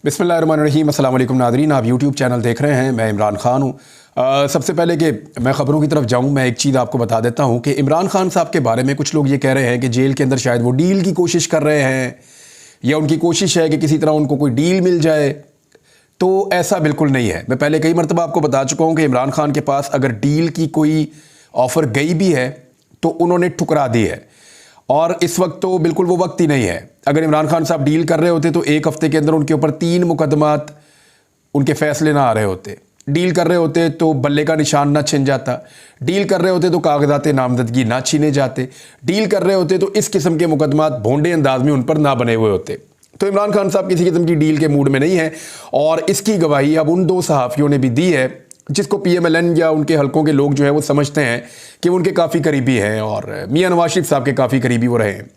बिस्मिल्लाहिर्रहमानिर्रहीम। अस्सलाम वालेकुम नाज़रीन, आप यूट्यूब चैनल देख रहे हैं। मैं इमरान ख़ान हूँ। सबसे पहले कि मैं ख़बरों की तरफ जाऊँ, मैं एक चीज़ आपको बता देता हूँ कि इमरान ख़ान साहब के बारे में कुछ लोग ये कह रहे हैं कि जेल के अंदर शायद वो डील की कोशिश कर रहे हैं या उनकी कोशिश है कि किसी तरह उनको कोई डील मिल जाए। तो ऐसा बिल्कुल नहीं है। मैं पहले कई मरतबा आपको बता चुका हूँ कि इमरान ख़ान के पास अगर डील की कोई ऑफ़र गई भी है तो उन्होंने ठुकरा दी है, और इस वक्त तो बिल्कुल वो वक्त ही नहीं है। अगर इमरान खान साहब डील कर रहे होते तो एक हफ्ते के अंदर उनके ऊपर 3 मुकदमात, उनके फैसले ना आ रहे होते। डील कर रहे होते तो बल्ले का निशान ना छिन जाता। डील कर रहे होते तो कागजात नामजदगी ना छीने जाते। डील कर रहे होते तो इस किस्म के मुकदमात भोंडे अंदाज में उन पर ना बने हुए होते। तो इमरान खान साहब किसी किस्म की डील के मूड में नहीं है, और इसकी गवाही अब उन 2 सहाफ़ियों ने भी दी है जिसको PMLN या उनके हलकों के लोग जो है वो समझते हैं कि वो उनके काफ़ी करीबी हैं, और मियां नवाज शरीफ साहब के काफ़ी करीबी वो रहे हैं।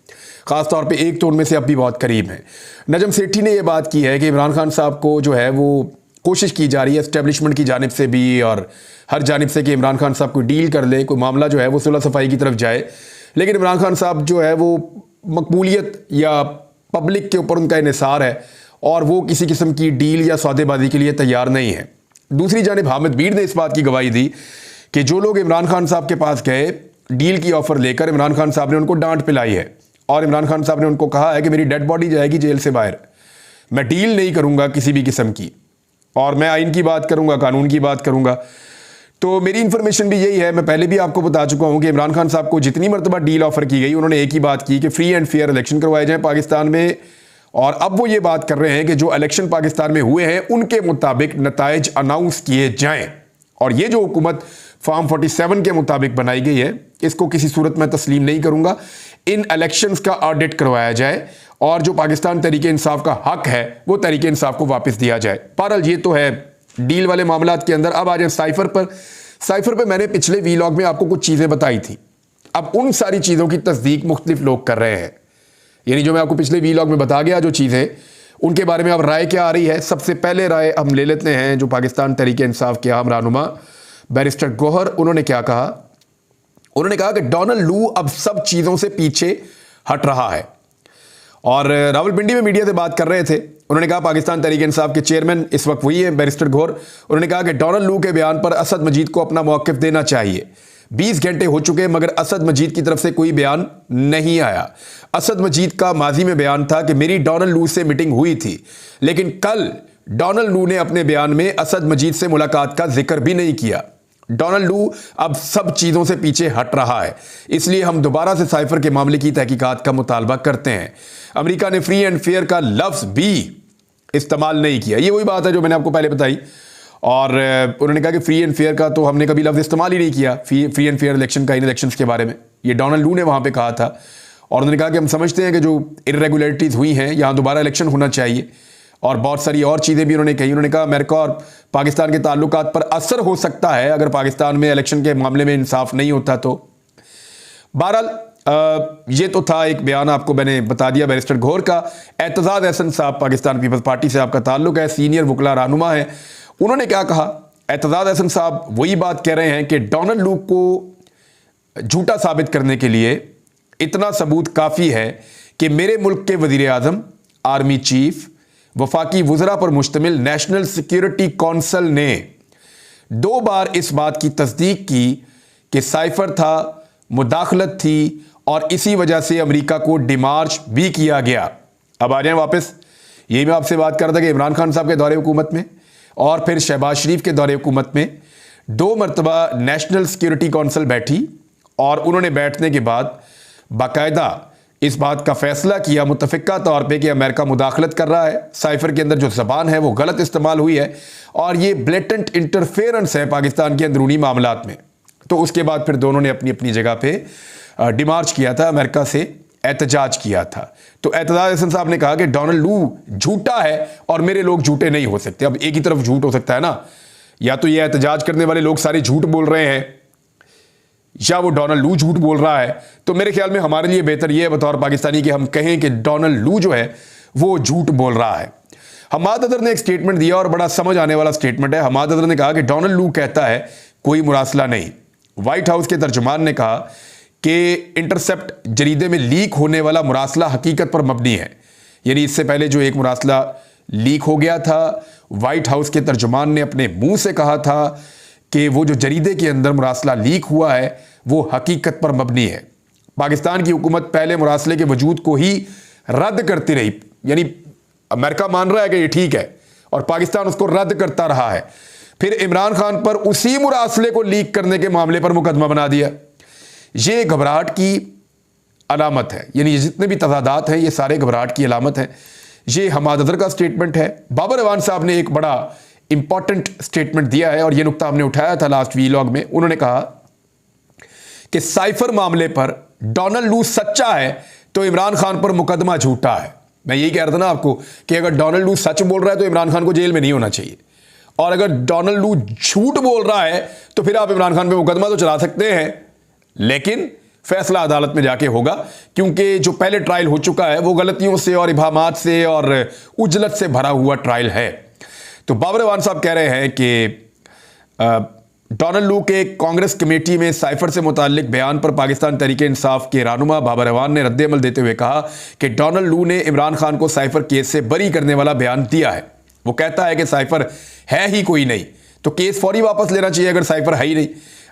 ख़ास तौर पे एक तो उनमें से अब भी बहुत करीब हैं। नजम सेठी ने यह बात की है कि इमरान खान साहब को जो है वो कोशिश की जा रही है एस्टेब्लिशमेंट की जानिब से भी और हर जानिब से कि इमरान खान साहब कोई डील कर ले, कोई मामला जो है वो सुलह सफाई की तरफ जाए। लेकिन इमरान खान साहब जो है वो मकबूलियत या पब्लिक के ऊपर उनका इन्हिसार है, और वो किसी किस्म की डील या सौदेबाजी के लिए तैयार नहीं है। दूसरी जानिब हामिद बीर ने इस बात की गवाही दी कि जो लोग इमरान खान साहब के पास गए डील की ऑफ़र लेकर, इमरान खान साहब ने उनको डांट पिलाई है, और इमरान खान साहब ने उनको कहा है कि मेरी डेड बॉडी जाएगी जेल से बाहर, मैं डील नहीं करूंगा किसी भी किस्म की, और मैं आइन की बात करूंगा, कानून की बात करूंगा। तो मेरी इंफॉर्मेशन भी यही है। मैं पहले भी आपको बता चुका हूं कि इमरान खान साहब को जितनी मरतबा डील ऑफर की गई, उन्होंने एक ही बात की कि फ्री एंड फेयर इलेक्शन करवाए जाएं पाकिस्तान में। और अब वो ये बात कर रहे हैं कि जो इलेक्शन पाकिस्तान में हुए हैं उनके मुताबिक नताइज अनाउंस किए जाएं, और ये जो हुकूमत फॉर्म 47 के मुताबिक बनाई गई है इसको किसी सूरत में तस्लीम नहीं करूंगा। इन इलेक्शंस का ऑडिट करवाया जाए, और जो पाकिस्तान तहरीके इंसाफ का हक है वो तहरीके इंसाफ को वापस दिया जाए। बहरहाल ये तो है डील वाले मामलात के अंदर। अब आ जाए साइफर पर। साइफर पर मैंने पिछले वीलॉग में आपको कुछ चीज़ें बताई थी। अब उन सारी चीज़ों की तस्दीक मुख्तलिफ लोग कर रहे हैं, यानी जो मैं आपको पिछले वीलॉग में बता गया जो चीज़ें, उनके बारे में अब राय क्या आ रही है। सबसे पहले राय हम ले लेते हैं जो पाकिस्तान तहरीके इंसाफ के आम रहनुमा बैरिस्टर गौहर, उन्होंने क्या कहा। उन्होंने कहा कि डोनाल्ड लू अब सब चीज़ों से पीछे हट रहा है, और रावलपिंडी में मीडिया से बात कर रहे थे। उन्होंने कहा पाकिस्तान तहरीक इंसाफ के चेयरमैन इस वक्त वही है बैरिस्टर गौहर। उन्होंने कहा कि डोनाल्ड लू के बयान पर असद मजीद को अपना मौक़िफ़ देना चाहिए। 20 घंटे हो चुके मगर असद मजीद की तरफ से कोई बयान नहीं आया। असद मजीद का माजी में बयान था कि मेरी डोनाल्ड लू से मीटिंग हुई थी, लेकिन कल डोनाल्ड लू ने अपने बयान में असद मजीद से मुलाकात का जिक्र भी नहीं किया। डोनाल्ड लू अब सब चीज़ों से पीछे हट रहा है, इसलिए हम दोबारा से साइफर के मामले की तहकीकात का मुतालबा करते हैं। अमेरिका ने फ्री एंड फेयर का लफ्ज़ भी इस्तेमाल नहीं किया। ये वही बात है जो मैंने आपको पहले बताई, और उन्होंने कहा कि फ्री एंड फेयर का तो हमने कभी लफ्ज़ इस्तेमाल ही नहीं किया फ्री एंड फेयर इलेक्शन का, इन इलेक्शंस के बारे में। ये डोनाल्ड लू ने वहाँ पे कहा था, और उन्होंने कहा कि हम समझते हैं कि जो इरेगुलरिटीज़ हुई हैं यहाँ दोबारा इलेक्शन होना चाहिए, और बहुत सारी और चीज़ें भी उन्होंने कही। उन्होंने कहा अमेरिका और पाकिस्तान के ताल्लुकात पर असर हो सकता है अगर पाकिस्तान में इलेक्शन के मामले में इंसाफ नहीं होता तो। बहरहाल ये तो था एक बयान, आपको मैंने बता दिया बैरिस्टर गौहर का। एतजाज़ एहसन साहब, पाकिस्तान पीपल्स पार्टी से आपका ताल्लुक है, सीनियर वकला रहनुमा है, उन्होंने क्या कहा। एतजाज़ एहसन साहब वही बात कह रहे हैं कि डोनाल्ड लू को झूठा साबित करने के लिए इतना सबूत काफ़ी है कि मेरे मुल्क के वज़ीर आज़म, आर्मी चीफ, वफाकी वज़रा पर मुश्तमिल नेशनल सिक्योरिटी कौंसल ने 2 बार इस बात की तस्दीक की कि साइफर था, मुदाखलत थी, और इसी वजह से अमेरिका को डिमार्च भी किया गया। अब आ जाए वापस, यही मैं आपसे बात कर रहा था कि इमरान खान साहब के दौरे हुकूमत में और फिर शहबाज शरीफ के दौरे हुकूमत में 2 मरतबा नेशनल सिक्योरिटी कौंसल बैठी, और उन्होंने बैठने के बाद बाकायदा इस बात का फैसला किया मुतफ़िक़ा तौर पे कि अमेरिका मुदाखलत कर रहा है, साइफर के अंदर जो ज़बान है वो गलत इस्तेमाल हुई है, और ये ब्लेटेंट इंटरफेरेंस है पाकिस्तान के अंदरूनी मामलात में। तो उसके बाद फिर दोनों ने अपनी अपनी जगह पे डिमार्च किया था, अमेरिका से एहतजाज किया था। तो एतजाज़ एहसन साहब ने कहा कि डोनाल्ड लू झूठा है और मेरे लोग झूठे नहीं हो सकते। अब एक ही तरफ झूठ हो सकता है ना, या तो ये एहतजाज करने वाले लोग सारे झूठ बोल रहे हैं या वो डोनाल्ड लू झूठ बोल रहा है। तो मेरे ख्याल में हमारे लिए बेहतर ये है बतौर पाकिस्तानी कि हम कहें कि डोनाल्ड लू जो है वो झूठ बोल रहा है। हमाद अदर ने एक स्टेटमेंट दिया और बड़ा समझ आने वाला स्टेटमेंट है। हमाद अदर ने कहा कि डोनाल्ड लू कहता है कोई मुरासला नहीं। व्हाइट हाउस के तर्जुमान ने कहा कि इंटरसेप्ट जरीदे में लीक होने वाला मुरासला हकीकत पर मबनी है, यानी इससे पहले जो एक मुरासला लीक हो गया था। व्हाइट हाउस के तर्जुमान ने अपने मुंह से कहा था कि वो जो जरीदे के अंदर मुरासला लीक हुआ है वो हकीकत पर मबनी है। पाकिस्तान की हुकूमत पहले मुरासले के वजूद को ही रद्द करती रही, यानी अमेरिका मान रहा है कि ये ठीक है और पाकिस्तान उसको रद्द करता रहा है। फिर इमरान खान पर उसी मुरासले को लीक करने के मामले पर मुकदमा बना दिया। ये घबराहट की अलामत है, यानी ये जितने भी तजादात हैं ये सारे घबराहट की अलामत है। ये हमाद अजहर का स्टेटमेंट है। बाबर अवान साहब ने एक बड़ा इंपॉर्टेंट स्टेटमेंट दिया है और ये नुकता हमने उठाया था लास्ट वीलॉग में। उन्होंने कहा कि साइफर मामले पर डोनाल्ड लू सच्चा है तो इमरान खान पर मुकदमा झूठा है। मैं यही कह रहा था ना आपको कि अगर डोनाल्ड लू सच बोल रहा है तो इमरान खान को जेल में नहीं होना चाहिए, और अगर डोनाल्ड लू झूठ बोल रहा है तो फिर आप इमरान खान पे मुकदमा तो चला सकते हैं, लेकिन फैसला अदालत में जाके होगा, क्योंकि जो पहले ट्रायल हो चुका है वो गलतियों से और इबाहमात से और उजलत से भरा हुआ ट्रायल है। तो बाबर अवान साहब कह रहे हैं कि डोनाल्ड लू के कांग्रेस कमेटी में साइफर से मुताल्लिक बयान पर पाकिस्तान तहरीक इंसाफ के रहनुमा बाबर अवान ने रद्द-ए-अमल देते हुए कहा कि डोनाल्ड लू ने इमरान खान को साइफर केस से बरी करने वाला बयान दिया है। वो कहता है कि साइफर है ही कोई नहीं, तो केस फौरी वापस लेना चाहिए अगर साइफर है ही नहीं।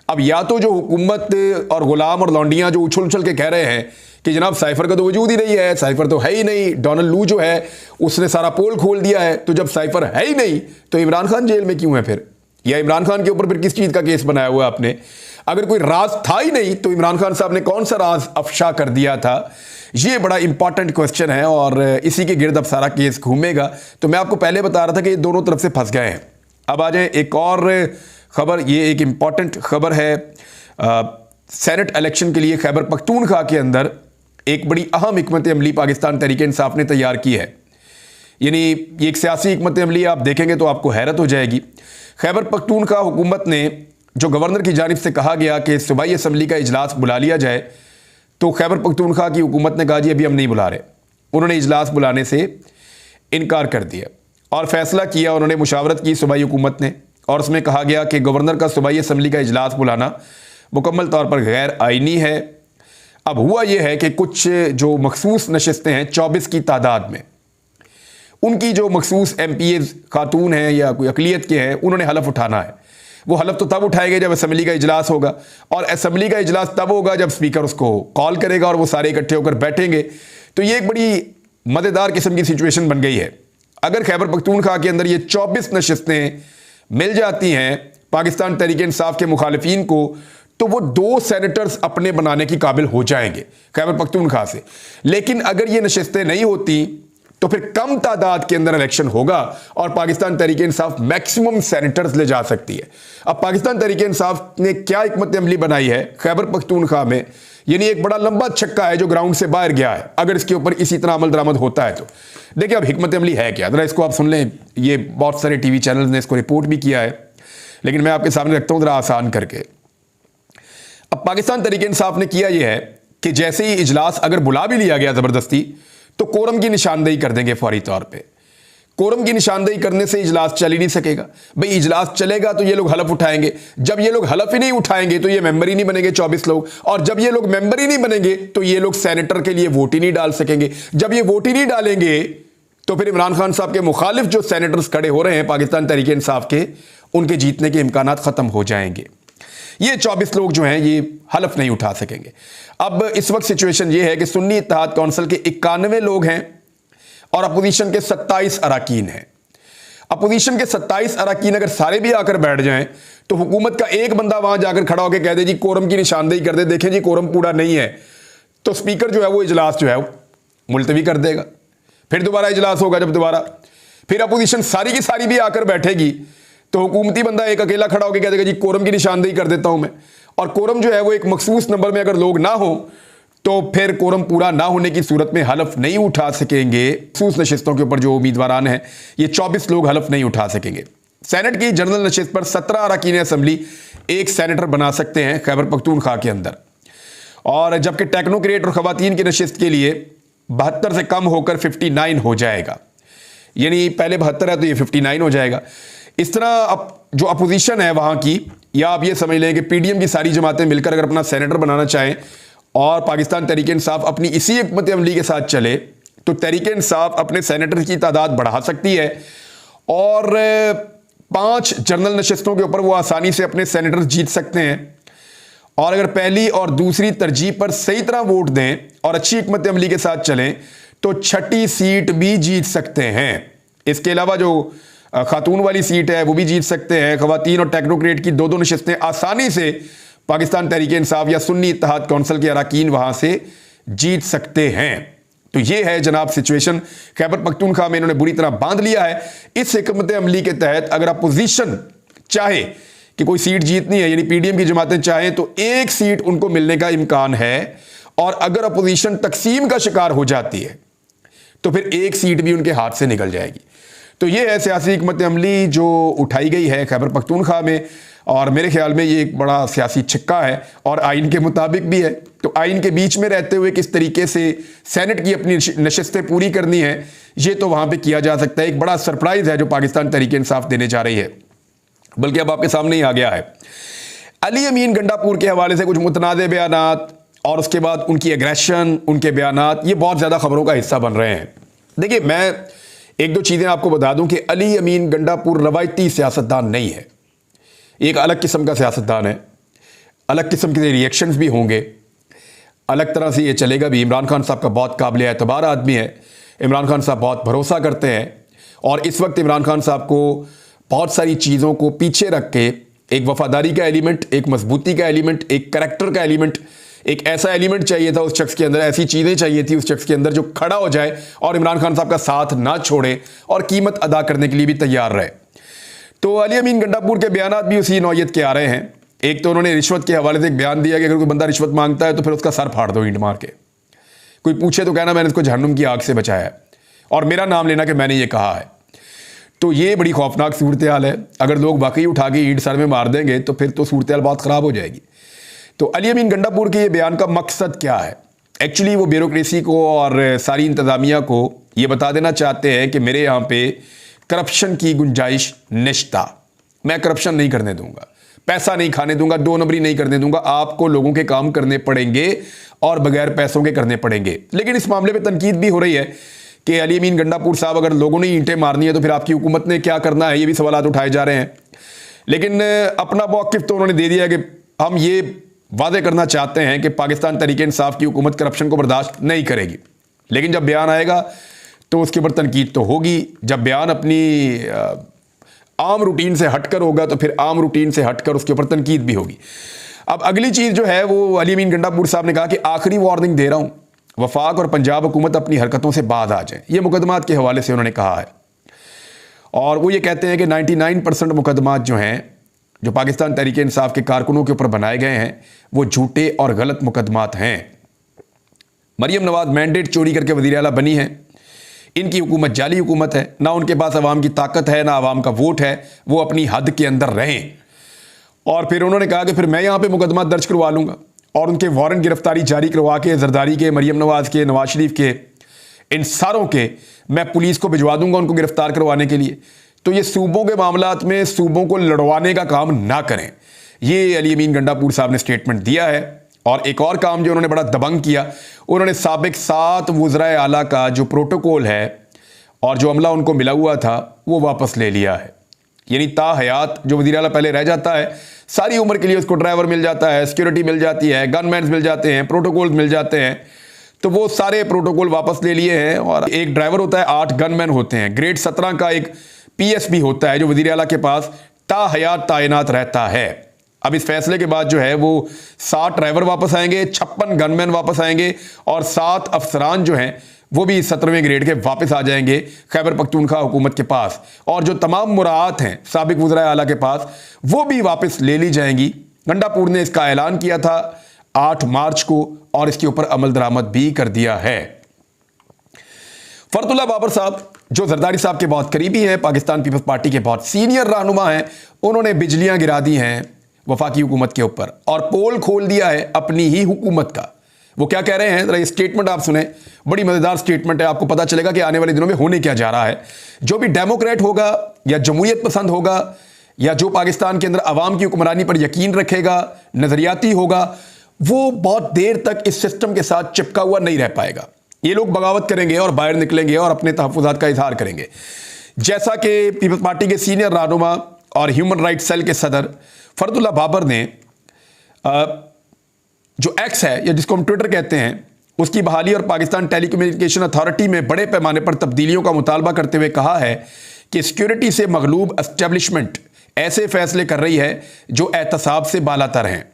अब या तो जो हुकूमत और गुलाम और लौंडियां जो उछल उछल के कह रहे हैं कि जनाब साइफर का तो वजूद ही नहीं है, साइफर तो है ही नहीं, डोनाल्ड लू जो है उसने सारा पोल खोल दिया है, तो जब साइफर है ही नहीं तो इमरान खान जेल में क्यों है फिर, या इमरान खान के ऊपर फिर किस चीज का केस बनाया हुआ है आपने? अगर कोई राज था ही नहीं तो इमरान खान साहब ने कौन सा राज अफशा कर दिया था? ये बड़ा इंपॉर्टेंट क्वेश्चन है और इसी के गिर्द अब सारा केस घूमेगा। तो मैं आपको पहले बता रहा था कि ये दोनों तरफ से फंस गए हैं। अब आ जाए एक और खबर, ये एक इंपॉर्टेंट खबर है। सेनेट इलेक्शन के लिए खैबर पख्तूनख्वा के अंदर एक बड़ी अहम हिकमत अमली पाकिस्तान तहरीक इंसाफ ने तैयार की है। यानी ये एक सियासी हिकमत अमली आप देखेंगे तो आपको हैरत हो जाएगी। खैबर पख्तूनख्वा हुकूमत ने जो गवर्नर की जानिब से कहा गया कि सूबाई असम्बली का इजलास बुला लिया जाए, तो खैबर पख्तूनख्वा की हुकूमत ने कहा जी अभी हम नहीं बुला रहे। उन्होंने इजलास बुलाने से इनकार कर दिया और फैसला किया, उन्होंने मुशावरत की सूबाई हुकूमत ने, और उसमें कहा गया कि गवर्नर का सूबाई असम्बली का इजलास बुलाना मुकम्मल तौर पर गैर आइनी है। अब हुआ यह है कि कुछ जो मखसूस नशस्तें हैं 24 की तादाद में, उनकी जो मखसूस MPAs खातून हैं या कोई अकलियत के हैं, उन्होंने हलफ उठाना है। वो हलफ तो तब उठाएंगे जब असम्बली का इजलास होगा, और असम्बली का इजलास तब होगा जब स्पीकर उसको कॉल करेगा और वो सारे इकट्ठे होकर बैठेंगे। तो ये एक बड़ी मज़ेदार किस्म की सिचुएशन बन गई है। अगर खैबर पख्तूनख्वा के अंदर ये 24 नशस्तें मिल जाती हैं पाकिस्तान तहरीक इंसाफ के मुखालिफिन को, तो वो 2 सेनेटर्स अपने बनाने की काबिल हो जाएंगे खैबर पख्तूनख्वा से। लेकिन अगर ये नशस्तें नहीं होती तो फिर कम तादाद के अंदर इलेक्शन होगा और पाकिस्तान तहरीक इंसाफ मैक्सिमम सेनेटर्स ले जा सकती है। अब पाकिस्तान तहरीक इंसाफ ने क्या हिकमत अमली बनाई है खैबर पख्तूनख्वा में, यानी एक बड़ा लंबा छक्का है जो ग्राउंड से बाहर गया है। अगर इसके ऊपर इसी तरह अमल दरामद होता है तो देखिए अब हिकमत अमली है क्या, जरा इसको आप सुन लें। ये बहुत सारे TV चैनल ने इसको रिपोर्ट भी किया है, लेकिन मैं आपके सामने रखता हूं जरा आसान करके। अब पाकिस्तान तहरीक इंसाफ ने किया यह है कि जैसे ही इजलास अगर बुला भी लिया गया जबरदस्ती, तो कोरम की निशानदेही कर देंगे फौरी तौर पे। कोरम की निशानदेही करने से इजलास चल ही नहीं सकेगा। भाई इजलास चलेगा तो ये लोग हलफ उठाएंगे, जब ये लोग हलफ ही नहीं उठाएंगे तो ये मेंबर ही नहीं बनेंगे 24 लोग, और जब ये लोग मेंबर ही नहीं बनेंगे तो ये लोग सेनेटर के लिए वोट ही नहीं डाल सकेंगे। जब ये वोट ही नहीं डालेंगे तो फिर इमरान खान साहब के मुखालिफ जो सेनेटर्स खड़े हो रहे हैं पाकिस्तान तहरीक इंसाफ के, उनके जीतने के इम्कान खत्म हो जाएंगे। ये 24 लोग जो हैं ये हलफ नहीं उठा सकेंगे। अब इस वक्त सिचुएशन ये है कि सुन्नी इत्तेहाद काउंसिल के 91 लोग हैं और अपोजिशन के 27 अराकीन हैं। अपोजिशन के 27 अराकीन अगर सारे भी आकर बैठ जाएं तो हुकूमत का एक बंदा वहां जाकर खड़ा होकर कह दे जी कोरम की निशानदेही कर दे, देखें जी कोरम पूरा नहीं है, तो स्पीकर जो है वो इजलास जो है मुलतवी कर देगा। फिर दोबारा इजलास होगा, जब दोबारा फिर अपोजिशन सारी की सारी भी आकर बैठेगी तो हुकूमती बंदा एक अकेला खड़ा होकर कह देगा जी कोरम की निशानदेही कर देता हूं मैं। और कोरम जो है वो एक मखसूस नंबर में अगर लोग ना हो तो फिर कोरम पूरा ना होने की सूरत में हलफ नहीं उठा सकेंगे। मखसूस नशिस्तों के ऊपर जो उम्मीदवारान हैं ये 24 लोग हलफ नहीं उठा सकेंगे। सेनेट की जनरल नशिस्त पर 17 अरकान असम्बली एक सेनेटर बना सकते हैं खैबर पख्तूनख्वा के अंदर, और जबकि टेक्नोक्रेट और खवातीन की नशिस्त के लिए 72 से कम होकर 59 हो जाएगा। यानी पहले 72 है तो ये 59 हो जाएगा। इस तरह अब जो अपोजिशन है वहां की, या आप ये समझ लें कि PDM की सारी जमातें मिलकर अगर अपना सेनेटर बनाना चाहें और पाकिस्तान तहरीक इंसाफ अपनी इसी हिकमत अमली के साथ चले तो तहरीक इंसाफ अपने सेनेटर की तादाद बढ़ा सकती है और 5 जनरल नशिस्तों के ऊपर वो आसानी से अपने सेनेटर जीत सकते हैं। और अगर पहली और दूसरी तरजीह पर सही तरह वोट दें और अच्छी हिकमत अमली के साथ चलें तो 6ठी सीट भी जीत सकते हैं। इसके अलावा जो खातून वाली सीट है वो भी जीत सकते हैं। खवातीन और टेक्नोक्रेट की 2-2 नशिस्तें आसानी से पाकिस्तान तहरीक इंसाफ या सुन्नी इत्तेहाद कौंसिल के अरकान वहां से जीत सकते हैं। तो ये है जनाब सिचुएशन। खैबर पख्तूनख्वा में इन्होंने बुरी तरह बांध लिया है। इस हिकमत अमली के तहत अगर अपोजिशन चाहे कि कोई सीट जीतनी है, यानी पीडीएम की जमातें चाहें तो एक सीट उनको मिलने का इम्कान है, और अगर अपोजिशन तकसीम का शिकार हो जाती है तो फिर एक सीट भी उनके हाथ से निकल जाएगी। तो यह है सियासी हिकमत अमली जो उठाई गई है खैबर पख्तूनख्वा में, और मेरे ख्याल में ये एक बड़ा सियासी छिक्का है और आइन के मुताबिक भी है। तो आइन के बीच में रहते हुए किस तरीके से सेनेट की अपनी नशिस्तें पूरी करनी है, ये तो वहां पे किया जा सकता है। एक बड़ा सरप्राइज है जो पाकिस्तान तहरीक इंसाफ देने जा रही है, बल्कि अब आपके सामने ही आ गया है। अली अमीन गंडापुर के हवाले से कुछ मुतनाज़े बयानात और उसके बाद उनकी एग्रेशन, उनके बयानात, ये बहुत ज़्यादा खबरों का हिस्सा बन रहे हैं। देखिए, मैं 1-2 चीज़ें आपको बता दूं कि अली अमीन गंडापुर रवायती सियासतदान नहीं है, एक अलग किस्म का सियासतदान है। अलग किस्म के रिएक्शंस भी होंगे, अलग तरह से ये चलेगा भी। इमरान खान साहब का बहुत काबिल एतबार आदमी है, इमरान खान साहब बहुत भरोसा करते हैं, और इस वक्त इमरान खान साहब को बहुत सारी चीज़ों को पीछे रख के एक वफादारी का एलिमेंट, एक मजबूती का एलिमेंट, एक करैक्टर का एलिमेंट, एक ऐसा एलिमेंट चाहिए था उस शख्स के अंदर, ऐसी चीज़ें चाहिए थी उस शख्स के अंदर जो खड़ा हो जाए और इमरान खान साहब का साथ ना छोड़े और कीमत अदा करने के लिए भी तैयार रहे। तो अली अमीन गंडापुर के बयानात भी उसी नौयत के आ रहे हैं। एक तो उन्होंने रिश्वत के हवाले से एक बयान दिया कि अगर कोई बंदा रिश्वत मांगता है तो फिर उसका सर फाड़ दो ईंट मार के। कोई पूछे तो कहना मैंने इसको जहन्नुम की आग से बचाया है, और मेरा नाम लेना कि मैंने ये कहा है। तो ये बड़ी खौफनाक सूरत हाल है। अगर लोग वाकई उठा के ईंट सर में मार देंगे तो फिर तो सूरत हाल बहुत ख़राब हो जाएगी। तो अली अमीन गंडापुर के ये बयान का मकसद क्या है? एक्चुअली वो ब्यूरोक्रेसी को और सारी इंतज़ामिया को ये बता देना चाहते हैं कि मेरे यहाँ पे करप्शन की गुंजाइश निश्ता, मैं करप्शन नहीं करने दूंगा, पैसा नहीं खाने दूंगा, 2 नंबरी नहीं करने दूंगा। आपको लोगों के काम करने पड़ेंगे और बगैर पैसों के करने पड़ेंगे। लेकिन इस मामले पे तनकीद भी हो रही है कि अली अमीन गंडापुर साहब, अगर लोगों ने ईंटें मारनी है तो फिर आपकी हुकूमत ने क्या करना है, ये भी सवाल उठाए जा रहे हैं। लेकिन अपना मौक़िफ़ तो उन्होंने दे दिया है कि हम ये वादे करना चाहते हैं कि पाकिस्तान तहरीक इंसाफ की हुकूमत करप्शन को बर्दाश्त नहीं करेगी। लेकिन जब बयान आएगा तो उसके ऊपर तनकीद तो होगी। जब बयान अपनी आम रूटीन से हटकर होगा तो फिर आम रूटीन से हटकर उसके ऊपर तनकीद भी होगी। अब अगली चीज़ जो है वो अली अमीन गंडापुर साहब ने कहा कि आखिरी वार्निंग दे रहा हूँ, वफाक और पंजाब हुकूमत अपनी हरकतों से बाज आ जाए। ये मुकदमात के हवाले से उन्होंने कहा है, और वो ये कहते हैं कि 99% मुकदमात जो हैं जो पाकिस्तान तहरीक इंसाफ के कारकुनों के ऊपर बनाए गए हैं वो झूठे और गलत मुकदमात हैं। मरियम नवाज मैंडेट चोरी करके वज़ीर आला बनी है, इनकी हुकूमत जाली हुकूमत है, ना उनके पास अवाम की ताकत है ना अवाम का वोट है, वो अपनी हद के अंदर रहें। और फिर उन्होंने कहा कि फिर मैं यहाँ पे मुकदमा दर्ज करवा लूँगा और उनके वारंट गिरफ्तारी जारी करवा के जरदारी के, मरियम नवाज के, नवाज शरीफ के, इन सारों के मैं पुलिस को भिजवा दूंगा उनको गिरफ्तार करवाने के लिए। तो ये सूबों के मामलात में सूबों को लड़वाने का काम ना करें, ये अली अमीन गंडापुर साहब ने स्टेटमेंट दिया है। और एक और काम जो उन्होंने बड़ा दबंग किया, उन्होंने साबिक 7 वज़राए आला का जो प्रोटोकॉल है और जो अमला उनको मिला हुआ था वो वापस ले लिया है। यानी ताहयात जो वज़ीर आला पहले रह जाता है, सारी उम्र के लिए उसको ड्राइवर मिल जाता है, सिक्योरिटी मिल जाती है, गनमैन मिल जाते हैं, प्रोटोकॉल मिल जाते हैं, तो वो सारे प्रोटोकॉल वापस ले लिए हैं। और एक ड्राइवर होता है, 8 गनमैन होते हैं, ग्रेड 17 का एक PS भी होता है जो वज़ीर आला के पास ताहयात तैनात रहता है। अब इस फैसले के बाद जो है वो 60 ड्राइवर वापस आएंगे, 56 गनमैन वापस आएंगे और 7 अफसरान जो हैं वो भी 17वें ग्रेड के वापस आ जाएंगे खैबर पख्तूनख्वा हुकूमत के पास। और जो तमाम मुराआत हैं साबिक वज़राए आला के पास वो भी वापस ले ली जाएंगी। गंडापुर ने इसका ऐलान किया था 8 मार्च को और इसके ऊपर अमल दरामद भी कर दिया है। फरतुल्लाह बाबर साहब जो जरदारी साहब के बहुत करीबी हैं, पाकिस्तान पीपल्स पार्टी के बहुत सीनियर रहनुमा हैं, उन्होंने बिजलियां गिरा दी हैं वफाकी हुकूमत के ऊपर और पोल खोल दिया है अपनी ही हुकूमत का। वो क्या कह रहे हैं, जरा ये स्टेटमेंट आप सुने, बड़ी मजेदार स्टेटमेंट है, आपको पता चलेगा कि आने वाले दिनों में होने क्या जा रहा है। जो भी डेमोक्रेट होगा या जमहूरियत पसंद होगा या जो पाकिस्तान के अंदर अवाम की हुक्मरानी पर यकीन रखेगा, नजरियाती होगा, वो बहुत देर तक इस सिस्टम के साथ चिपका हुआ नहीं रह पाएगा। ये लोग बगावत करेंगे और बाहर निकलेंगे और अपने तहफ़्फ़ुज़ात का इजहार करेंगे। जैसा कि पीपल्स पार्टी के सीनियर रहनुमा और ह्यूमन राइट्स सेल के सदर फरदुल्ला बाबर ने जो एक्स है या जिसको हम ट्विटर कहते हैं, उसकी बहाली और पाकिस्तान टेलीकम्युनिकेशन अथॉरिटी में बड़े पैमाने पर तब्दीलियों का मुतालबा करते हुए कहा है कि सिक्योरिटी से मगलूब एस्टेब्लिशमेंट ऐसे फैसले कर रही है जो एहतसाब से बालातर हैं।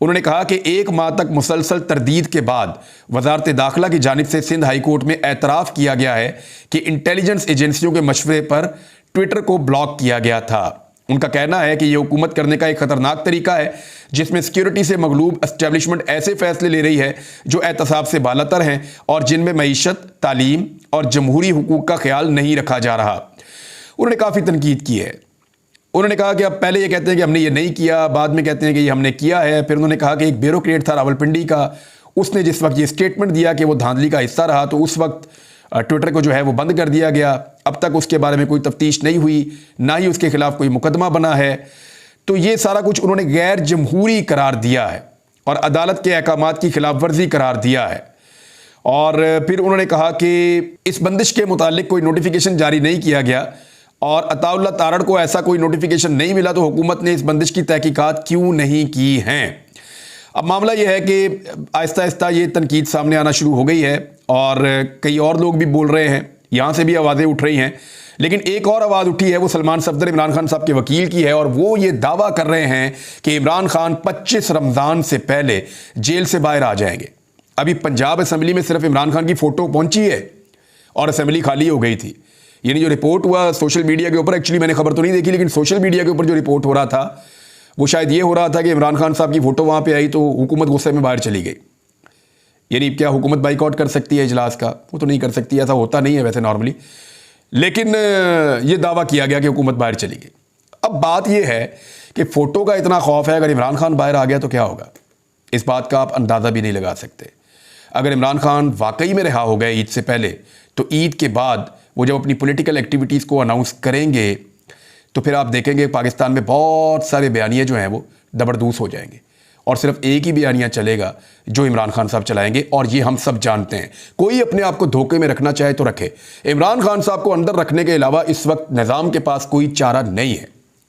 उन्होंने कहा कि 1 माह तक मुसलसल तरदीद के बाद वजारत दाखिला की जानिब से सिंध हाई कोर्ट में एतराफ़ किया गया है कि इंटेलिजेंस एजेंसियों के मशवरे पर ट्विटर को ब्लॉक किया गया था। उनका कहना है कि यह हुकूमत करने का एक खतरनाक तरीका है जिसमें सिक्योरिटी से मगलूब एस्टेब्लिशमेंट ऐसे फैसले ले रही है जो एहतसाब से बालातर हैं और जिनमें मईशत, तालीम और जमहूरी हुकूक का ख्याल नहीं रखा जा रहा। उन्होंने काफ़ी तनकीद की है। उन्होंने कहा कि अब पहले ये कहते हैं कि हमने ये नहीं किया, बाद में कहते हैं कि ये हमने किया है। फिर उन्होंने कहा कि एक ब्यूरोक्रेट था रावलपिंडी का, उसने जिस वक्त ये स्टेटमेंट दिया कि वो धांधली का हिस्सा रहा तो उस वक्त ट्विटर को जो है वो बंद कर दिया गया। अब तक उसके बारे में कोई तफ्तीश नहीं हुई, ना ही उसके खिलाफ कोई मुकदमा बना है। तो ये सारा कुछ उन्होंने गैर जमहूरी करार दिया है और अदालत के अहकामात की खिलाफ वर्जी करार दिया है। और फिर उन्होंने कहा कि इस बंदिश के मुतालिक कोई नोटिफिकेशन जारी नहीं किया गया और अताउल्ला तारड़ को ऐसा कोई नोटिफिकेशन नहीं मिला, तो हुकूमत ने इस बंदिश की तहकीकात क्यों नहीं की हैं। अब मामला यह है कि आहिस्ता आहिस्ता ये तनकीद सामने आना शुरू हो गई है और कई और लोग भी बोल रहे हैं, यहाँ से भी आवाज़ें उठ रही हैं। लेकिन एक और आवाज़ उठी है, वो सलमान सफदर इमरान खान साहब के वकील की है और वो ये दावा कर रहे हैं कि इमरान खान 25 रमज़ान से पहले जेल से बाहर आ जाएंगे। अभी पंजाब असम्बली में सिर्फ इमरान खान की फ़ोटो पहुंची है और असम्बली खाली हो गई थी। यानी जो रिपोर्ट हुआ सोशल मीडिया के ऊपर, एक्चुअली मैंने खबर तो नहीं देखी, लेकिन सोशल मीडिया के ऊपर जो रिपोर्ट हो रहा था वो शायद ये हो रहा था कि इमरान खान साहब की फ़ोटो वहाँ पे आई तो हुकूमत गुस्से में बाहर चली गई। यानी क्या हुकूमत बाइकआउट कर सकती है इजलास का? वो तो नहीं कर सकती, ऐसा होता नहीं है वैसे नॉर्मली, लेकिन ये दावा किया गया कि हुकूमत बाहर चली गई। अब बात यह है कि फ़ोटो का इतना खौफ है, अगर इमरान खान बाहर आ गया तो क्या होगा, इस बात का आप अंदाज़ा भी नहीं लगा सकते। अगर इमरान खान वाकई में रहा हो गए ईद से पहले, तो ईद के बाद वो जब अपनी पॉलिटिकल एक्टिविटीज़ को अनाउंस करेंगे तो फिर आप देखेंगे पाकिस्तान में बहुत सारे बयानिए जो हैं वो दबरदूस हो जाएंगे और सिर्फ एक ही बयानिया चलेगा जो इमरान खान साहब चलाएंगे। और ये हम सब जानते हैं। कोई अपने आप को धोखे में रखना चाहे तो रखे, इमरान खान साहब को अंदर रखने के अलावा इस वक्त निज़ाम के पास कोई चारा नहीं है,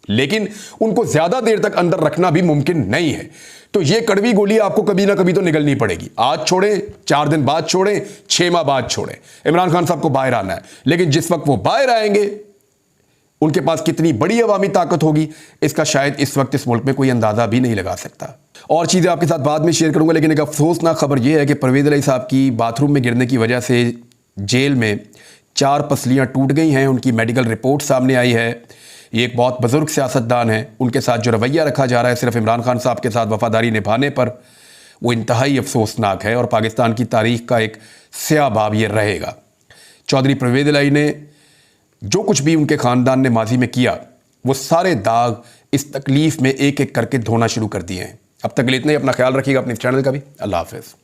लेकिन उनको ज़्यादा देर तक अंदर रखना भी मुमकिन नहीं है। तो ये कड़वी गोली आपको कभी ना कभी तो निगलनी पड़ेगी। आज छोड़ें, 4 दिन बाद छोड़ें, 6 माह बाद छोड़ें, इमरान खान साहब को बाहर आना है। लेकिन जिस वक्त वो बाहर आएंगे उनके पास कितनी बड़ी अवामी ताकत होगी, इसका शायद इस वक्त इस मुल्क में कोई अंदाज़ा भी नहीं लगा सकता। और चीज़ें आपके साथ बाद में शेयर करूंगा, लेकिन एक अफसोसनाक खबर यह है कि परवेज़ इलाही साहब की बाथरूम में गिरने की वजह से जेल में 4 पसलियाँ टूट गई हैं। उनकी मेडिकल रिपोर्ट सामने आई है। ये एक बहुत बुजुर्ग सियासतदान है, उनके साथ जो रवैया रखा जा रहा है सिर्फ इमरान खान साहब के साथ वफादारी निभाने पर, वो इंतहाई अफसोसनाक है और पाकिस्तान की तारीख का एक स्याह बाब ये रहेगा। चौधरी परवेज़ इलाही ने जो कुछ भी उनके ख़ानदान ने माजी में किया, वो सारे दाग इस तकलीफ़ में एक एक करके धोना शुरू कर दिए हैं। अब तक के लिए इतना ही। अपना ख्याल रखिएगा, अपने चैनल का भी। अल्लाह हाफ़िज़।